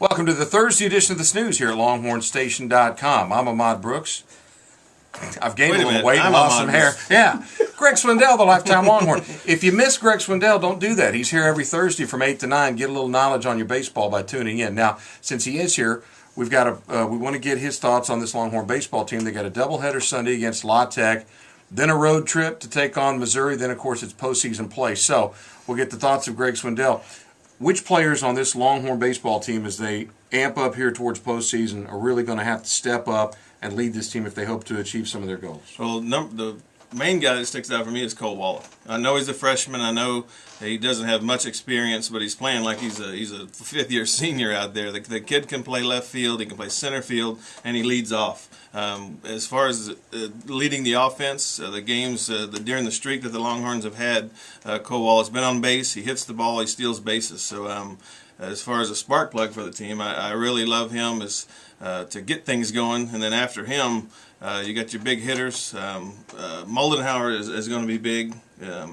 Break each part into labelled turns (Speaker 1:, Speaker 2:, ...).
Speaker 1: Welcome to the Thursday edition of the Snews here at LonghornStation.com. I'm Ahmad Brooks. I've gained a little weight and lost some hair. Yeah. Greg Swindell, the lifetime Longhorn. If you miss Greg Swindell, don't do that. He's here every Thursday from 8 to 9. Get a little knowledge on your baseball by tuning in. Now, since he is here, we want to get his thoughts on this Longhorn baseball team. They got a doubleheader Sunday against La Tech, then a road trip to take on Missouri, then, of course, it's postseason play. So we'll get the thoughts of Greg Swindell. Which players on this Longhorn baseball team, as they amp up here towards postseason, are really going to have to step up and lead this team if they hope to achieve some of their goals?
Speaker 2: Well, the main guy that sticks out for me is Cole Waller. I know he's a freshman. I know he doesn't have much experience, but he's playing like he's a fifth-year senior out there. The kid can play left field, he can play center field, and he leads off. As far as leading the offense, the games during the streak that the Longhorns have had, Cole Waller's been on base. He hits the ball. He steals bases. So as far as a spark plug for the team, I really love him as to get things going. And then after him, you got your big hitters. Moldenhauer is going to be big.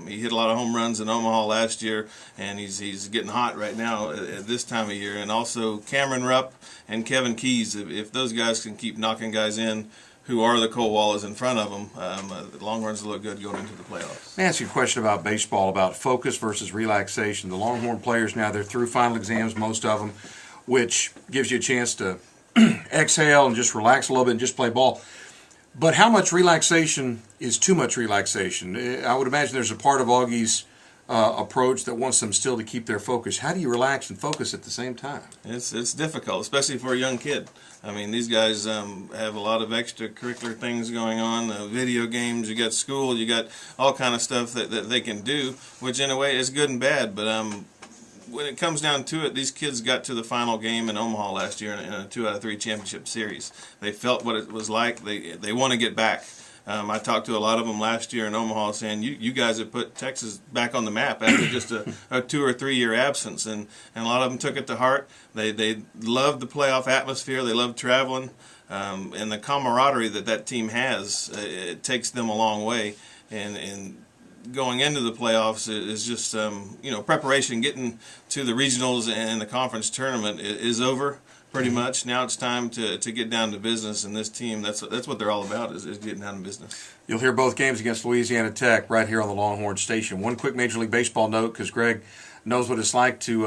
Speaker 2: He hit a lot of home runs in Omaha last year, and he's getting hot right now at this time of year. And also Cameron Rupp and Kevin Keys, if those guys can keep knocking guys in who are the Cole Wallers in front of them, the Longhorns will look good going into the playoffs.
Speaker 1: Let me ask you a question about baseball, about focus versus relaxation. The Longhorn players now, they're through final exams, most of them, which gives you a chance to exhale and just relax a little bit and just play ball. But how much relaxation is too much relaxation? I would imagine there's a part of Augie's approach that wants them still to keep their focus. How do you relax and focus at the same time?
Speaker 2: It's difficult, especially for a young kid. I mean, these guys have a lot of extracurricular things going on, video games, you got school, you got all kind of stuff that they can do, which in a way is good and bad. But when it comes down to it, these kids got to the final game in Omaha last year in a 2 out of 3 championship series. They felt what it was like. They want to get back. I talked to a lot of them last year in Omaha saying, you guys have put Texas back on the map after just a 2 or 3 year absence. And a lot of them took it to heart. They loved the playoff atmosphere. They loved traveling. And the camaraderie that team has, it takes them a long way. And going into the playoffs is just preparation. Getting to the regionals and the conference tournament is over pretty much. Now it's time to get down to business, and this team, that's what they're all about, is getting down to business.
Speaker 1: You'll hear both games against Louisiana Tech right here on the Longhorn Station. One quick Major League Baseball note, because Greg knows what it's like to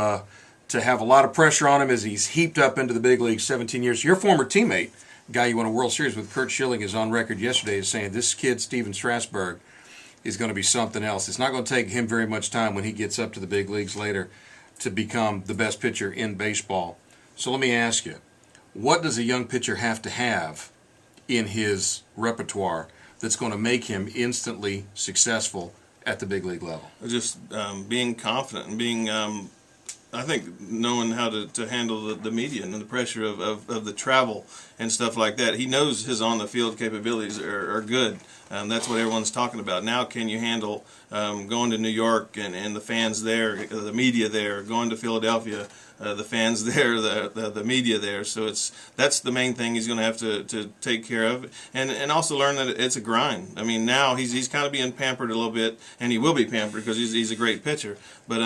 Speaker 1: have a lot of pressure on him as he's heaped up into the big leagues 17 years. Your former teammate, guy you won a World Series with, Curt Schilling, is on record yesterday as saying this kid, Steven Strasburg, is going to be something else. It's not going to take him very much time when he gets up to the big leagues later to become the best pitcher in baseball. So let me ask you, what does a young pitcher have to have in his repertoire that's going to make him instantly successful at the big league level?
Speaker 2: Just being confident and being, I think, knowing how to handle the media and the pressure of the travel and stuff like that. He knows his on-the-field capabilities are good. That's what everyone's talking about. Now, can you handle going to New York and the fans there, the media there, going to Philadelphia, the fans there, the media there? So that's the main thing he's going to have to take care of, and also learn that it's a grind. I mean, now he's kind of being pampered a little bit, and he will be pampered because he's a great pitcher. But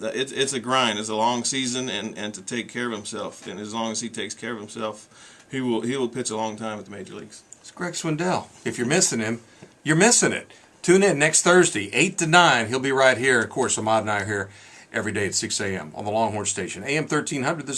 Speaker 2: it's a grind. It's a long season, and to take care of himself. And as long as he takes care of himself, he will pitch a long time at the major leagues.
Speaker 1: It's Greg Swindell. If you're missing him, you're missing it. Tune in next Thursday, 8 to 9. He'll be right here. Of course, Ahmad and I are here every day at 6 a.m. on the Longhorn Station. AM 1300, The Zone.